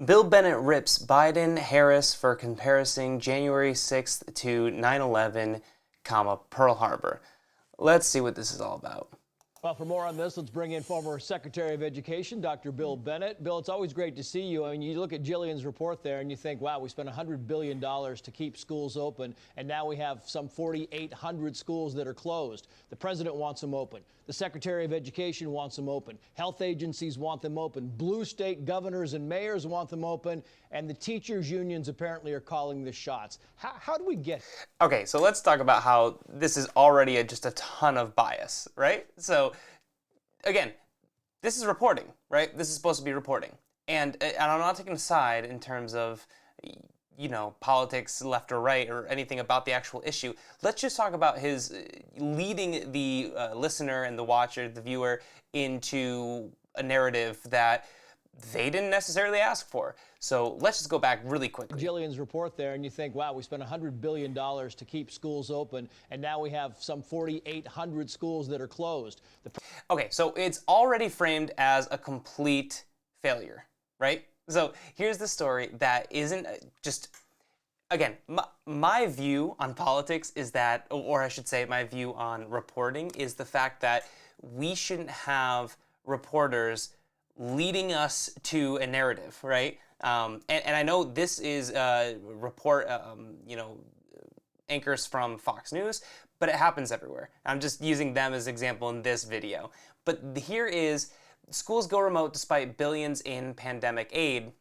Bill Bennett rips Biden, Harris for comparing January 6th to 9/11, Pearl Harbor. Let's see what this is all about. Well, for more on this, let's bring in former Secretary of Education, Dr. Bill Bennett. Bill, it's always great to see you. I mean, you look at Jillian's report there and you think, wow, we spent $100 billion to keep schools open, and now we have some 4,800 schools that are closed. The president wants them open. The Secretary of Education wants them open. Health agencies want them open. Blue state governors and mayors want them open. And the teachers' unions apparently are calling the shots. How do we get here? Okay, so let's talk about how this is already just a ton of bias, right? So, again, this is reporting, right? This is supposed to be reporting. And I'm not taking a side in terms of, you know, politics left or right or anything about the actual issue. Let's just talk about his leading the listener and the watcher, the viewer, into a narrative that they didn't necessarily ask for. So let's just go back really quickly. Jillian's report there, and you think, wow, we spent $100 billion to keep schools open, and now we have some 4,800 schools that are closed. Okay, so it's already framed as a complete failure, right? So here's the story that isn't just, again, my view on politics is that, or I should say my view on reporting is the fact that we shouldn't have reporters leading us to a narrative, right? And I know this is a report, anchors from Fox News, but it happens everywhere. I'm just using them as an example in this video. But here is, schools go remote despite billions in pandemic aid.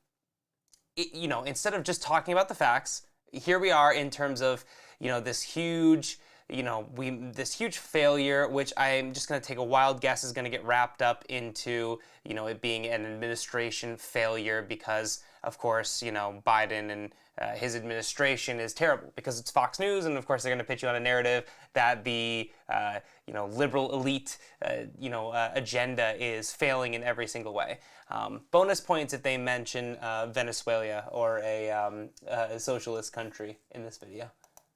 Instead of just talking about the facts, here we are in terms of, this huge, this huge failure, which I'm just going to take a wild guess is going to get wrapped up into, it being an administration failure because, of course, Biden and his administration is terrible because it's Fox News, and of course they're going to pitch you on a narrative that the, liberal elite, agenda is failing in every single way. Bonus points if they mention Venezuela or a socialist country in this video.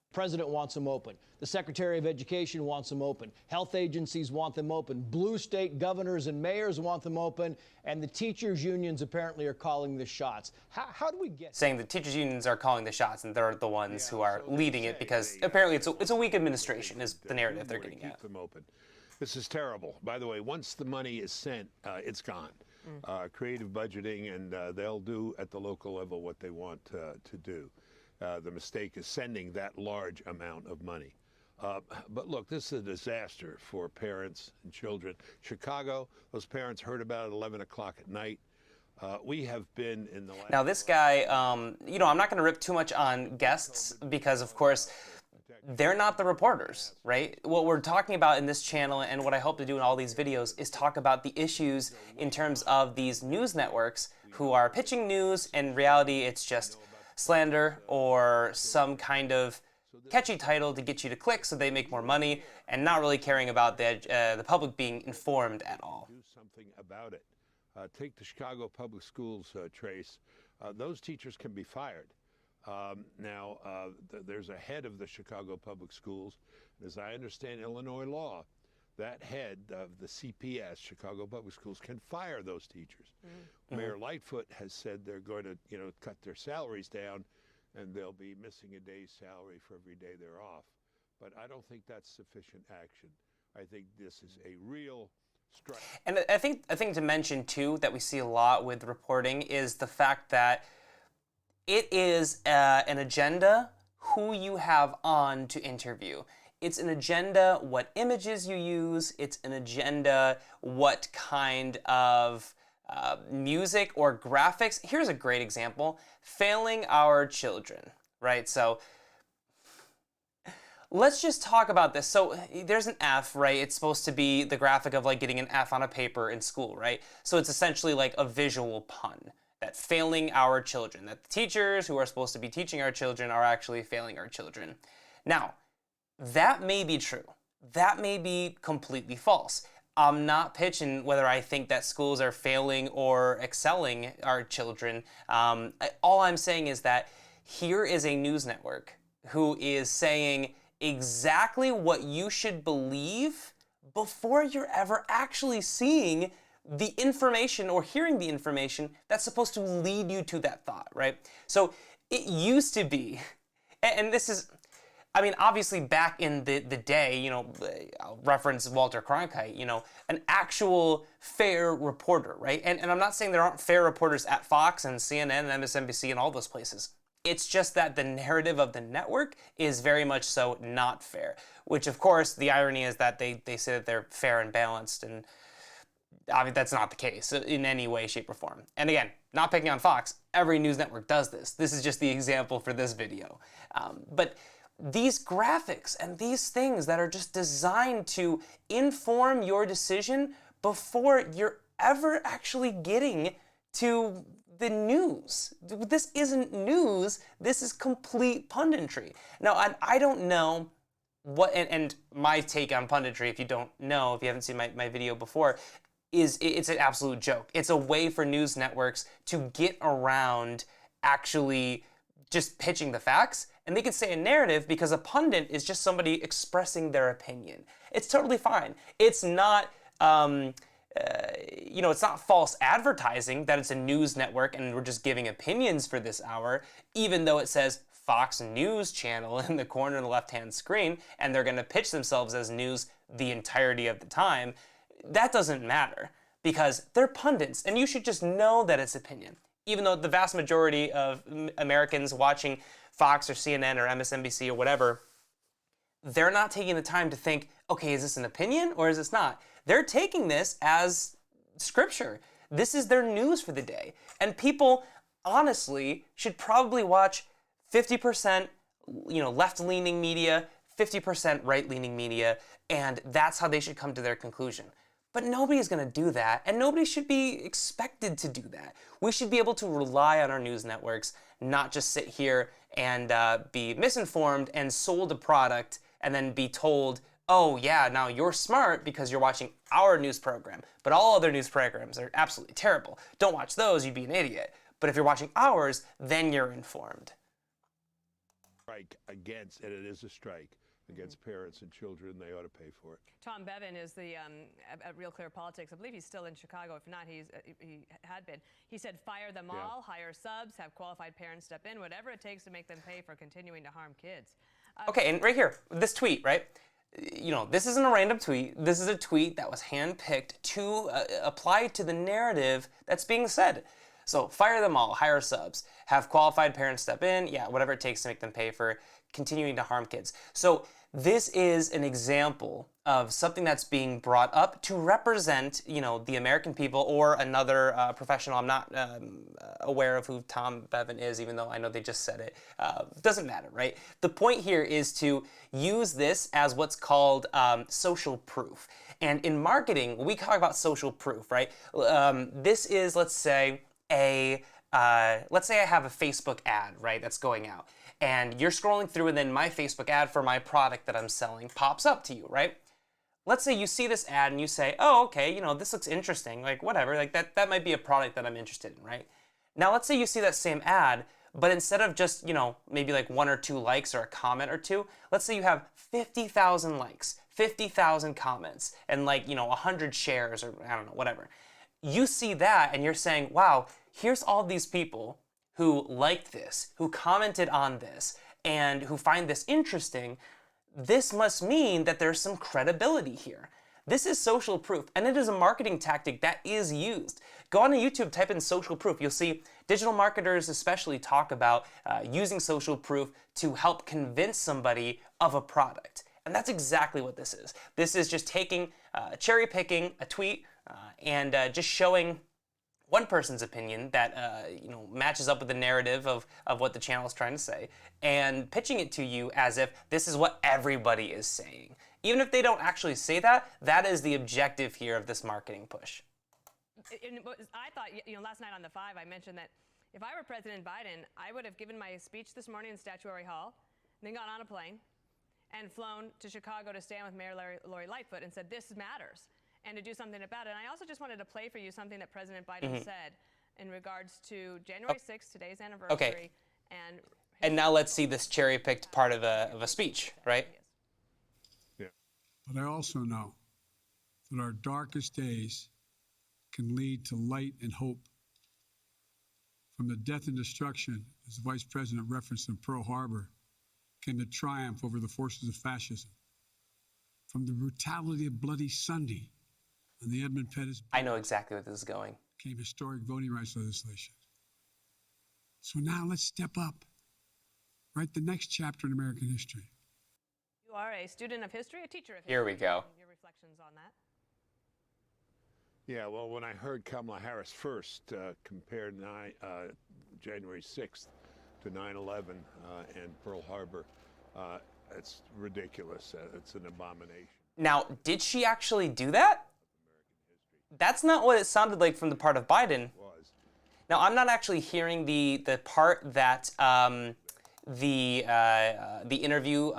The president wants them open. The Secretary of Education wants them open. Health agencies want them open. Blue state governors and mayors want them open. And the teachers' unions apparently are calling the shots. How do we get... Saying the teachers' unions are calling the shots and they're the ones who are leading it because apparently it's a weak administration is the narrative they're getting at. Keep them open. This is terrible. By the way, once the money is sent, it's gone. Creative budgeting, and they'll do at the local level what they want to do. The mistake is sending that large amount of money. But look, this is a disaster for parents and children. Chicago, those parents heard about it at 11 o'clock at night. We have been in the last... Now this guy, I'm not going to rip too much on guests because, of course, they're not the reporters, right? What we're talking about in this channel and what I hope to do in all these videos is talk about the issues in terms of these news networks who are pitching news, and in reality it's just slander or some kind of catchy title to get you to click so they make more money, and not really caring about the public being informed at all. Do something about it. Take the Chicago Public Schools, Trace. Those teachers can be fired. There's a head of the Chicago Public Schools. As I understand Illinois law, that head of the CPS, Chicago Public Schools, can fire those teachers. Mayor Lightfoot has said they're going to, cut their salaries down, and they'll be missing a day's salary for every day they're off. But I don't think that's sufficient action. I think this is a real strike. And I think to mention too that we see a lot with reporting is the fact that it is an agenda who you have on to interview. It's an agenda what images you use. It's an agenda what kind of music or graphics. Here's a great example. Failing our children, right? So let's just talk about this. So there's an F, right? It's supposed to be the graphic of like getting an F on a paper in school, right? So it's essentially like a visual pun. That failing our children, that the teachers who are supposed to be teaching our children are actually failing our children. Now, that may be true. That may be completely false. I'm not pitching whether I think that schools are failing or excelling our children. All I'm saying is that here is a news network who is saying exactly what you should believe before you're ever actually seeing the information or hearing the information that's supposed to lead you to that thought, right? So it used to be, and this is, I mean, obviously back in the day, you know, I'll reference Walter Cronkite, you know, an actual fair reporter, right? And I'm not saying there aren't fair reporters at Fox and CNN and MSNBC and all those places. It's just that the narrative of the network is very much so not fair, which of course the irony is that they say that they're fair and balanced, and I mean, that's not the case in any way, shape, or form. And again, not picking on Fox, every news network does this. This is just the example for this video. But these graphics and these things that are just designed to inform your decision before you're ever actually getting to the news. This isn't news, this is complete punditry. Now, I don't know what, and my take on punditry, if you don't know, if you haven't seen my video before, is it's an absolute joke. It's a way for news networks to get around actually just pitching the facts, and they can say a narrative because a pundit is just somebody expressing their opinion. It's totally fine. It's not, you know, it's not false advertising that it's a news network and we're just giving opinions for this hour, even though it says Fox News Channel in the corner of the left-hand screen, and they're going to pitch themselves as news the entirety of the time. That doesn't matter because they're pundits, and you should just know that it's opinion. Even though the vast majority of Americans watching Fox or CNN or MSNBC or whatever, they're not taking the time to think, okay, is this an opinion or is this not? They're taking this as scripture. This is their news for the day. And people, honestly, should probably watch 50%, you know, left-leaning media, 50% right-leaning media, and that's how they should come to their conclusion. But nobody's going to do that, and nobody should be expected to do that. We should be able to rely on our news networks, not just sit here and be misinformed and sold a product and then be told, oh yeah, now you're smart because you're watching our news program, but all other news programs are absolutely terrible. Don't watch those, you'd be an idiot. But if you're watching ours, then you're informed. Strike against, and it is a strike against parents and children. They ought to pay for it. Tom Bevan is the at Real Clear Politics. I believe he's still in Chicago. If not, he had been. He said, fire them all, hire subs, have qualified parents step in, whatever it takes to make them pay for continuing to harm kids. Okay, and right here, this tweet, right? You know, this isn't a random tweet. This is a tweet that was handpicked to apply to the narrative that's being said. So fire them all, hire subs, have qualified parents step in, yeah, whatever it takes to make them pay for continuing to harm kids. So this is an example of something that's being brought up to represent, you know, the American people or another professional. I'm not aware of who Tom Bevan is, even though I know they just said it. Doesn't matter, right? The point here is to use this as what's called social proof. And in marketing, we talk about social proof, right? This is, let's say I have a Facebook ad, right, that's going out. And you're scrolling through, and then my Facebook ad for my product that I'm selling pops up to you, right? Let's say you see this ad and you say, oh, okay, you know, this looks interesting, like whatever, like that might be a product that I'm interested in, right? Now let's say you see that same ad, but instead of just, you know, maybe like 1 or 2 likes or a comment or 2, let's say you have 50,000 likes, 50,000 comments, and like, you know, 100 shares or I don't know, whatever. You see that and you're saying, wow, here's all these people who liked this, who commented on this, and who find this interesting. This must mean that there's some credibility here. This is social proof, and it is a marketing tactic that is used. Go on to YouTube, type in social proof. You'll see digital marketers especially talk about using social proof to help convince somebody of a product. And that's exactly what this is. This is just taking, cherry picking a tweet and just showing one person's opinion that you know, matches up with the narrative of what the channel is trying to say, and pitching it to you as if this is what everybody is saying. Even if they don't actually say that, that is the objective here of this marketing push. I thought, you know, last night on The Five, I mentioned that if I were President Biden, I would have given my speech this morning in Statuary Hall, then got on a plane and flown to Chicago to stand with Mayor Lori Lightfoot and said, this matters, and to do something about it. And I also just wanted to play for you something that President Biden said in regards to January 6th, today's anniversary. Okay. And now let's see this cherry-picked part of a speech, right? Yeah. But I also know that our darkest days can lead to light and hope. From the death and destruction, as the Vice President referenced in Pearl Harbor, came the triumph over the forces of fascism. From the brutality of Bloody Sunday on the Edmund Pettus I know exactly where this is going. came historic voting rights legislation. So now let's step up, write the next chapter in American history. You are a student of history, a teacher of history. Here we go. Your reflections on that. Yeah, well, when I heard Kamala Harris first compare January 6th to 9/11 and Pearl Harbor, it's ridiculous. It's an abomination. Now, did she actually do that? That's not what it sounded like from the part of Biden. Was. Now, I'm not actually hearing the part that the interview.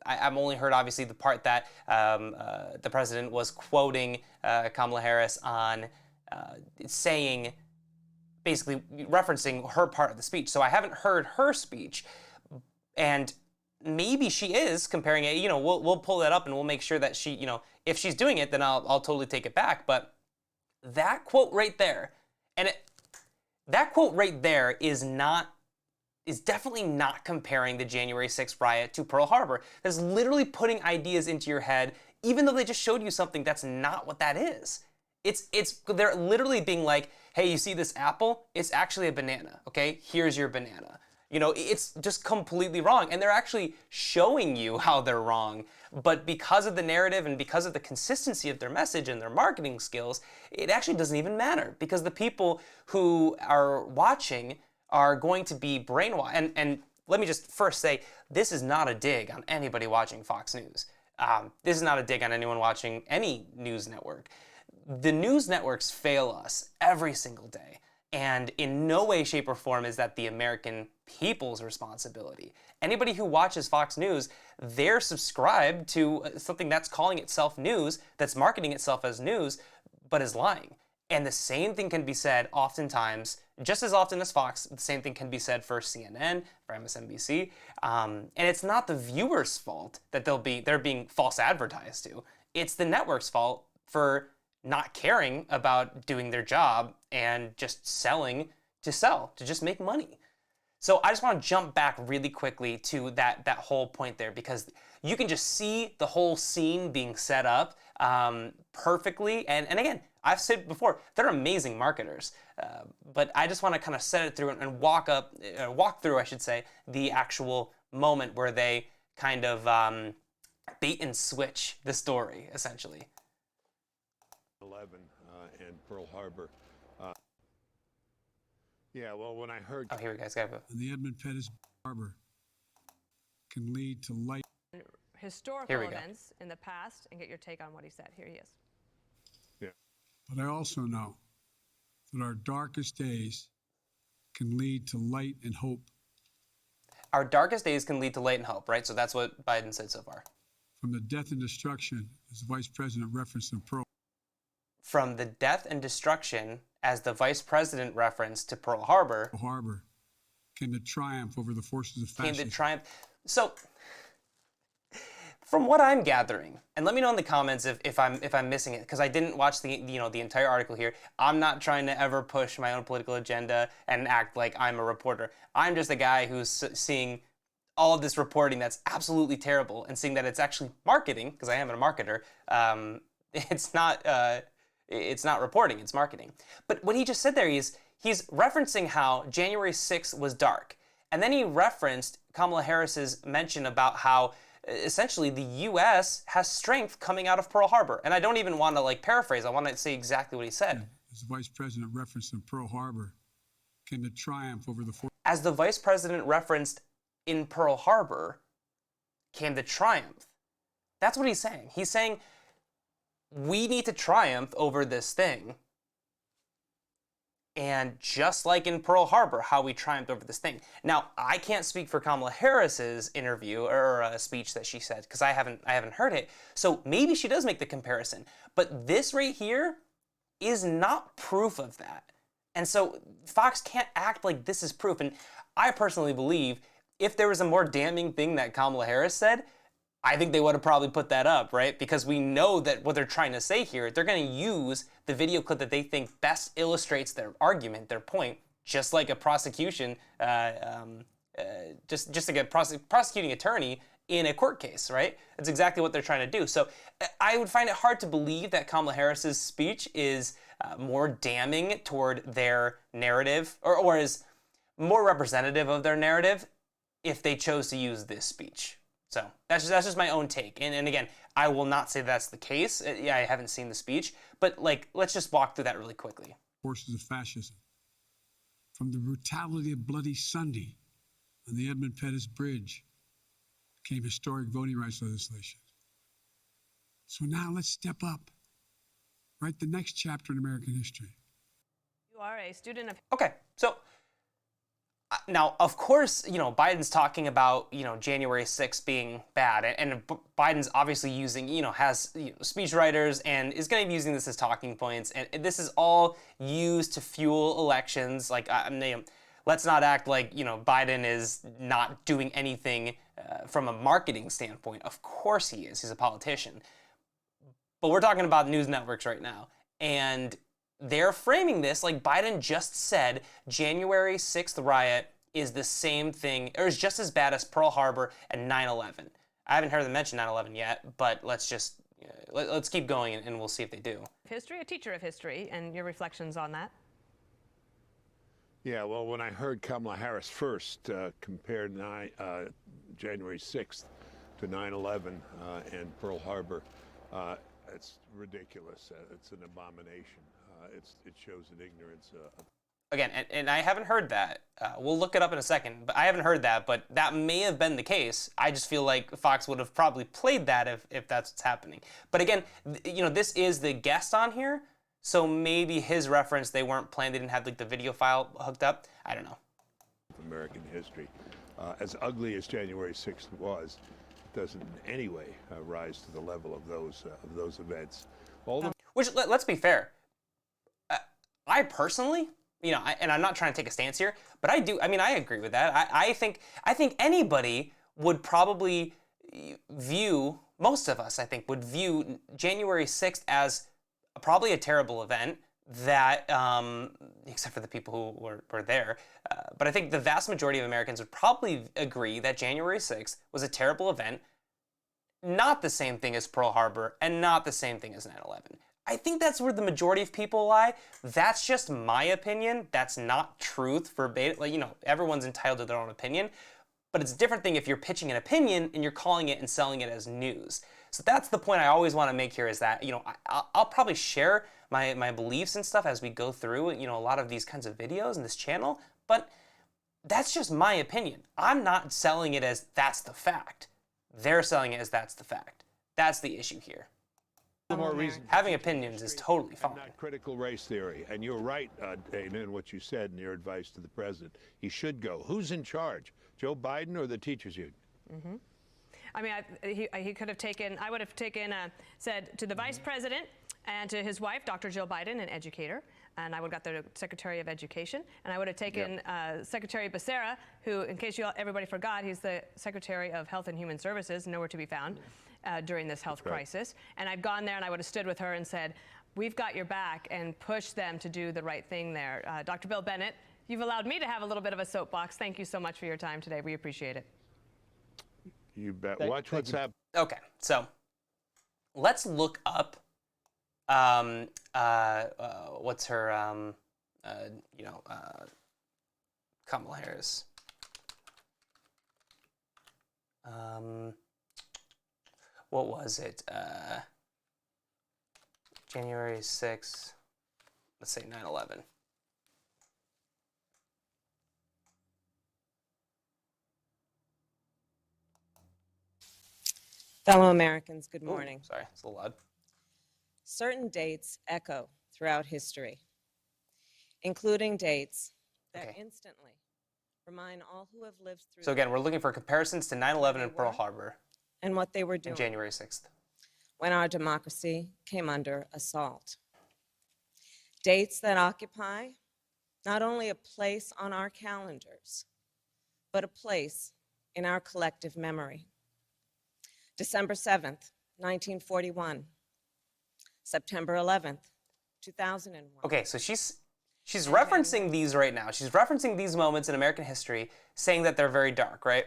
I've only heard obviously the part that the president was quoting Kamala Harris on saying, basically referencing her part of the speech. So I haven't heard her speech, and maybe she is comparing it. You know, we'll pull that up and we'll make sure that she, you know, if she's doing it, then I'll totally take it back. But that quote right there, that quote right there is definitely not comparing the January 6th riot to Pearl Harbor. That's literally putting ideas into your head, even though they just showed you something that's not what that is. They're literally being like, hey, you see this apple? It's actually a banana, okay? Here's your banana. You know, it's just completely wrong. And they're actually showing you how they're wrong. But because of the narrative and because of the consistency of their message and their marketing skills, it actually doesn't even matter, because the people who are watching are going to be brainwashed. And let me just first say, this is not a dig on anybody watching Fox News. This is not a dig on anyone watching any news network. The news networks fail us every single day. And in no way, shape, or form is that the American people's responsibility. Anybody who watches Fox News, they're subscribed to something that's calling itself news, that's marketing itself as news, but is lying. And the same thing can be said oftentimes, just as often as Fox, the same thing can be said for CNN, for MSNBC. And it's not the viewer's fault that they're being false advertised to. It's the network's fault for not caring about doing their job and just selling to sell, to just make money. So I just want to jump back really quickly to that whole point there, because you can just see the whole scene being set up perfectly. And again, I've said before, they're amazing marketers. But I just want to kind of set it through and walk through, I should say, the actual moment where they kind of bait and switch the story, essentially. 11 and Pearl Harbor. Yeah, well, when I heard... Oh, here we go. Guys. And the Edmund Pettus Harbor can lead to light. Historical events in the past, and get your take on what he said. Here he is. Yeah. But I also know that our darkest days can lead to light and hope. Our darkest days can lead to light and hope, right? So that's what Biden said so far. From the death and destruction, as the Vice President referenced in Pearl. From the death and destruction, as the Vice President referenced to Pearl Harbor, Came the triumph over the forces of fascism. Came the triumph. So, from what I'm gathering, and let me know in the comments if I'm missing it, because I didn't watch the entire article here. I'm not trying to ever push my own political agenda and act like I'm a reporter. I'm just a guy who's seeing all of this reporting that's absolutely terrible and seeing that it's actually marketing, because I am a marketer. It's not reporting, it's marketing. But what he just said there is, he's referencing how January 6th was dark. And then he referenced Kamala Harris's mention about how essentially the U.S. has strength coming out of Pearl Harbor. And I don't even want to paraphrase, I want to say exactly what he said. As the Vice President referenced in Pearl Harbor, came the triumph over the forces. As the Vice President referenced in Pearl Harbor, came the triumph. That's what he's saying. He's saying, we need to triumph over this thing. And just like in Pearl Harbor, how we triumphed over this thing. Now, I can't speak for Kamala Harris's interview or speech that she said, because I haven't heard it. So maybe she does make the comparison. But this right here is not proof of that. And so Fox can't act like this is proof. And I personally believe if there was a more damning thing that Kamala Harris said, I think they would have probably put that up, right? Because we know that what they're trying to say here, they're going to use the video clip that they think best illustrates their argument, their point, just like a prosecution, just like a prosecuting attorney in a court case, right? That's exactly what they're trying to do. So I would find it hard to believe that Kamala Harris's speech is more damning toward their narrative, or is more representative of their narrative if they chose to use this speech. So that's just my own take. And again, I will not say that's the case. Yeah, I haven't seen the speech, but like, let's just walk through that really quickly. Forces of fascism, from the brutality of Bloody Sunday on the Edmund Pettus Bridge, came historic voting rights legislation. So now let's step up, write the next chapter in American history. You are a student of... Okay, so now, of course, Biden's talking about, January 6th being bad, and Biden's obviously using, has speechwriters and is going to be using this as talking points, and this is all used to fuel elections. Like, let's not act like, Biden is not doing anything from a marketing standpoint. Of course he is. He's a politician. But we're talking about news networks right now, and they're framing this like Biden just said January 6th riot is the same thing, or is just as bad as Pearl Harbor and 9/11. I haven't heard them mention 9/11 yet, but let's keep going and we'll see if they do. History, a teacher of history, and your reflections on that. Yeah, well, when I heard Kamala Harris first compare January 6th to 9/11 and Pearl Harbor, it's ridiculous. It's an abomination. It shows an ignorance. Again, and I haven't heard that. We'll look it up in a second, but I haven't heard that, but that may have been the case. I just feel like Fox would have probably played that if that's what's happening. But again, this is the guest on here, so maybe his reference, they weren't playing, they didn't have like the video file hooked up. I don't know. American history. As ugly as January 6th was, it doesn't in any way rise to the level of those events. Which, let's be fair, I personally, and I'm not trying to take a stance here, but I agree with that. I think anybody would probably view, most of us, I think, would view January 6th as probably a terrible event that, except for the people who were there, but I think the vast majority of Americans would probably agree that January 6th was a terrible event, not the same thing as Pearl Harbor, and not the same thing as 9/11. I think that's where the majority of people lie. That's just my opinion. That's not truth verbatim. Like, everyone's entitled to their own opinion, but it's a different thing if you're pitching an opinion and you're calling it and selling it as news. So that's the point I always want to make here, is that, I'll probably share my beliefs and stuff as we go through, a lot of these kinds of videos in this channel, but that's just my opinion. I'm not selling it as that's the fact. They're selling it as that's the fact. That's the issue here. More reason having opinions is totally fine. Not critical race theory. And you're right, Dana, in what you said in your advice to the president. He should go. Who's in charge, Joe Biden or the teachers union? Mm-hmm. I mean, he could have taken, I would have said to the vice president and to his wife, Dr. Jill Biden, an educator, and I would have got the Secretary of Education, and I would have taken Secretary Becerra, who, in case everybody forgot, he's the Secretary of Health and Human Services, nowhere to be found during this health crisis. And I've gone there and I would have stood with her and said, we've got your back, and pushed them to do the right thing there. Dr. Bill Bennett, you've allowed me to have a little bit of a soapbox. Thank you so much for your time today. We appreciate it. You bet. Watch what's happening. Okay, so let's look up what's her Kamala Harris. What was it? January 6th. Let's say 9/11. Fellow Americans, good morning. Ooh, sorry, it's a little loud. Certain dates echo throughout history, including dates that instantly remind all who have lived through. So again, we're looking for comparisons to 9/11 and Pearl Harbor. And what they were doing. And January 6th. When our democracy came under assault. Dates that occupy not only a place on our calendars, but a place in our collective memory. December 7th, 1941. September 11th, 2001. Okay, so she's referencing these right now. She's referencing these moments in American history, saying that they're very dark, right?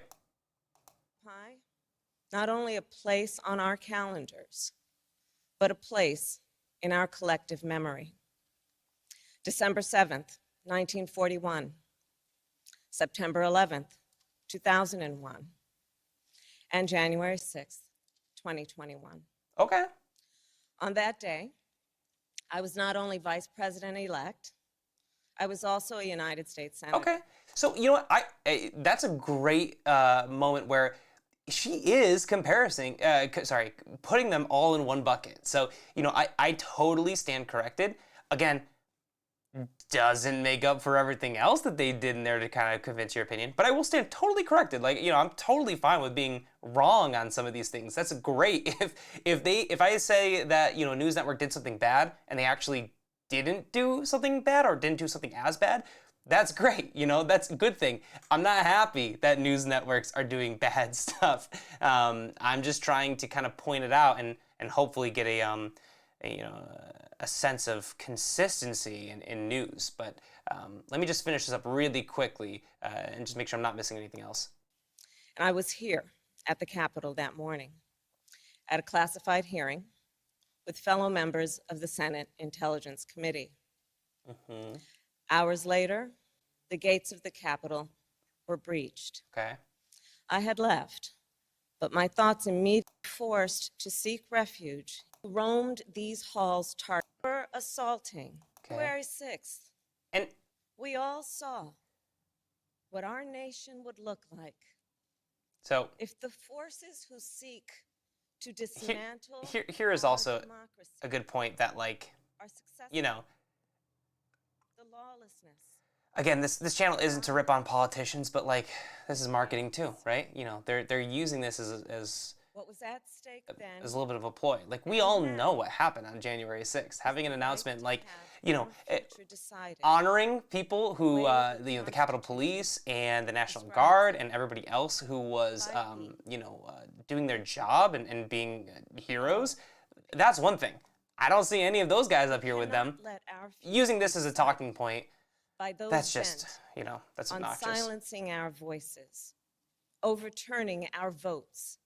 Not only a place on our calendars, but a place in our collective memory. December 7th, 1941. September 11th, 2001. And January 6th, 2021. Okay. On that day, I was not only Vice President-elect, I was also a United States Senator. Okay. So, you know what? That's a great moment where she is putting them all in one bucket. So, you know, I totally stand corrected. Again, doesn't make up for everything else that they did in there to kind of convince your opinion, but I will stand totally corrected. Like, you know, I'm totally fine with being wrong on some of these things. That's great. If I say that, you know, a news network did something bad and they actually didn't do something bad or didn't do something as bad, that's great. You know, that's a good thing. I'm not happy that news networks are doing bad stuff. I'm just trying to kind of point it out and hopefully get a sense of consistency in news. But let me just finish this up really quickly and just make sure I'm not missing anything else. And I was here at the Capitol that morning at a classified hearing with fellow members of the Senate Intelligence Committee. Mm-hmm. Hours later, the gates of the Capitol were breached. Okay. I had left, but my thoughts immediately forced to seek refuge. Roamed these halls, were assaulting. January 6th. And we all saw what our nation would look like. So if the forces who seek to dismantle here is also democracy a good point that, like, are successful, you know, the lawlessness. Again, this channel isn't to rip on politicians, but like, this is marketing too, right? You know, they're using this as what was at stake then as a little bit of a ploy. Like, we all know what happened on January 6th. Having an announcement like, you know, honoring people who, you know, the Capitol Police and the National Guard and everybody else who was, you know, doing their job and being heroes, that's one thing. I don't see any of those guys up here with them. Using this as a talking point, that's just, you know, that's obnoxious. On silencing our voices, overturning our votes,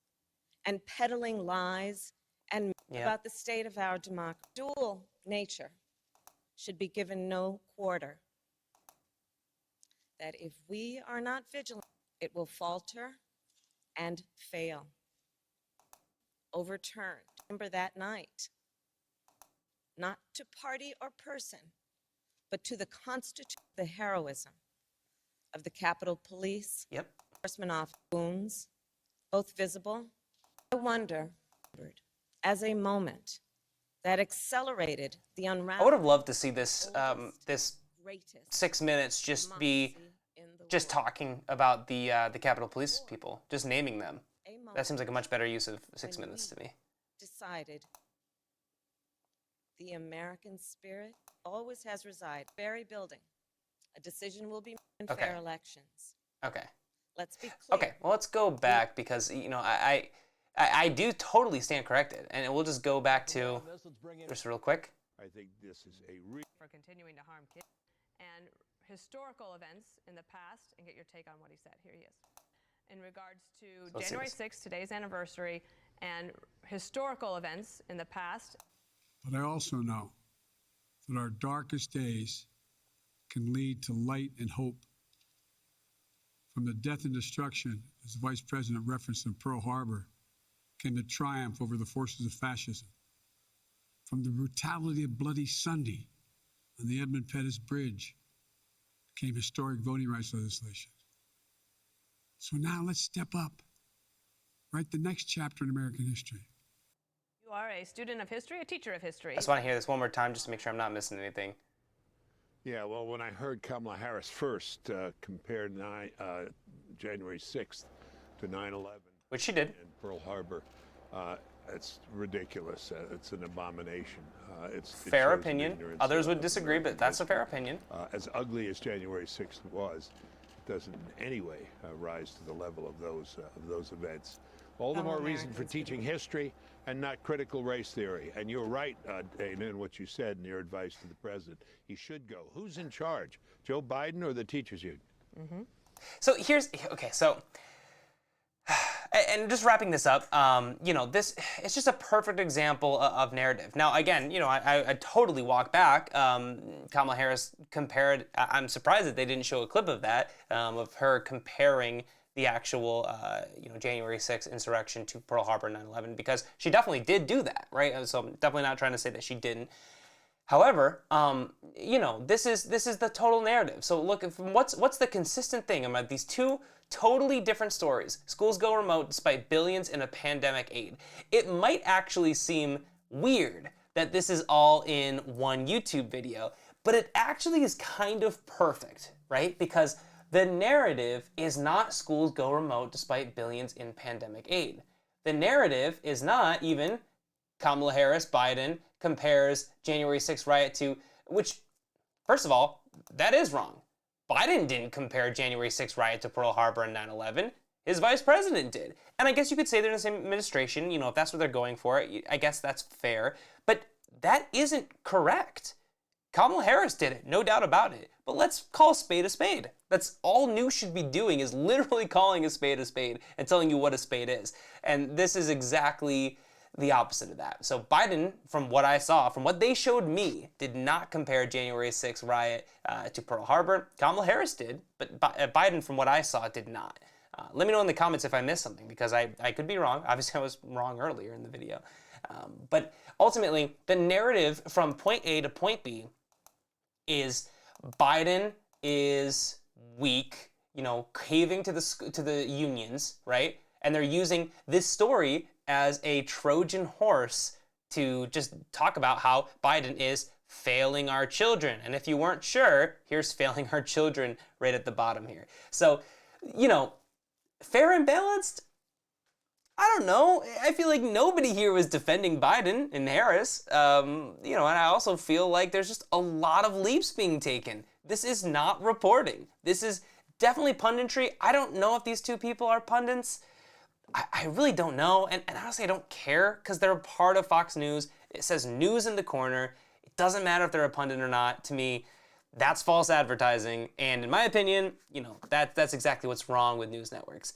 and peddling lies and about the state of our democracy. Dual nature should be given no quarter. That if we are not vigilant, it will falter and fail. Overturned. Remember that night, not to party or person, but to the Constitution, the heroism of the Capitol Police, enforcement officers, wounds, both visible. I wonder, as a moment that accelerated the unraveling. I would have loved to see this this 6 minutes just be just talking about the Capitol Police people, just naming them. That seems like a much better use of 6 minutes to me. Decided the American spirit always has resided. Very building. A decision will be made in fair elections. Okay. Let's be clear. Okay, well, let's go back because, you know, I do totally stand corrected, and we'll just go back to just real quick. I think this is for continuing to harm kids and historical events in the past, and get your take on what he said. Here he is. In regards to January 6th, today's anniversary, and historical events in the past. But I also know that our darkest days can lead to light and hope. From the death and destruction, as the Vice President referenced in Pearl Harbor, came the triumph over the forces of fascism. From the brutality of Bloody Sunday on the Edmund Pettus Bridge came historic voting rights legislation. So now let's step up, write the next chapter in American history. You are a student of history, a teacher of history. I just want to hear this one more time just to make sure I'm not missing anything. Yeah, well, when I heard Kamala Harris first compare January 6th to 9/11, which she did, in Pearl Harbor, it's ridiculous. It's an abomination. It's fair opinion. Others would disagree, but that's a fair opinion. As ugly as January 6th was, it doesn't in any way rise to the level of those events. All the fellow more reason for Americans teaching history and not critical race theory. And you're right, Dana, in what you said in your advice to the president. He should go. Who's in charge, Joe Biden or the teachers union? So and just wrapping this up, this it's just a perfect example of narrative. Now, again, I totally walk back. Kamala Harris compared. I'm surprised that they didn't show a clip of that, of her comparing the actual, January 6th insurrection to Pearl Harbor 9/11, because she definitely did do that, right? So I'm definitely not trying to say that she didn't. However, this is the total narrative. So look, what's the consistent thing about these two totally different stories? Schools go remote despite billions in a pandemic aid. It might actually seem weird that this is all in one YouTube video, but it actually is kind of perfect, right? Because the narrative is not schools go remote despite billions in pandemic aid. The narrative is not even Kamala Harris, Biden compares January 6th riot to, which, first of all, that is wrong. Biden didn't compare January 6th riot to Pearl Harbor and 9/11. His vice president did. And I guess you could say they're in the same administration, if that's what they're going for, I guess that's fair. But that isn't correct. Kamala Harris did it, no doubt about it. But let's call a spade a spade. That's all news should be doing, is literally calling a spade and telling you what a spade is. And this is exactly the opposite of that. So Biden, from what I saw, from what they showed me, did not compare January 6th riot to Pearl Harbor. Kamala Harris did, but Biden, from what I saw, did not. Let me know in the comments if I missed something, because I could be wrong. Obviously, I was wrong earlier in the video. But ultimately, the narrative from point A to point B is Biden is weak, caving to the unions, right? And they're using this story as a Trojan horse to just talk about how Biden is failing our children. And if you weren't sure, here's failing our children right at the bottom here. So, fair and balanced? I don't know. I feel like nobody here was defending Biden and Harris. And I also feel like there's just a lot of leaps being taken. This is not reporting. This is definitely punditry. I don't know if these two people are pundits. I really don't know, and honestly, I don't care, because they're a part of Fox News. It says news in the corner. It doesn't matter if they're a pundit or not. To me, that's false advertising, and in my opinion, that's exactly what's wrong with news networks.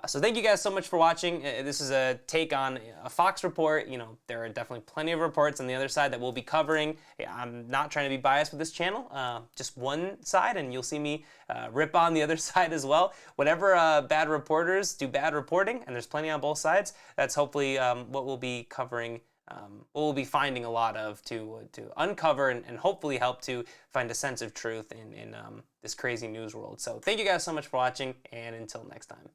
So thank you guys so much for watching. This is a take on a Fox report. There are definitely plenty of reports on the other side that we'll be covering. I'm not trying to be biased with this channel, just one side, and you'll see me rip on the other side as well. Whenever bad reporters do bad reporting, and there's plenty on both sides, that's hopefully what we'll be covering, what we'll be finding a lot of to uncover and hopefully help to find a sense of truth in this crazy news world. So thank you guys so much for watching, and until next time.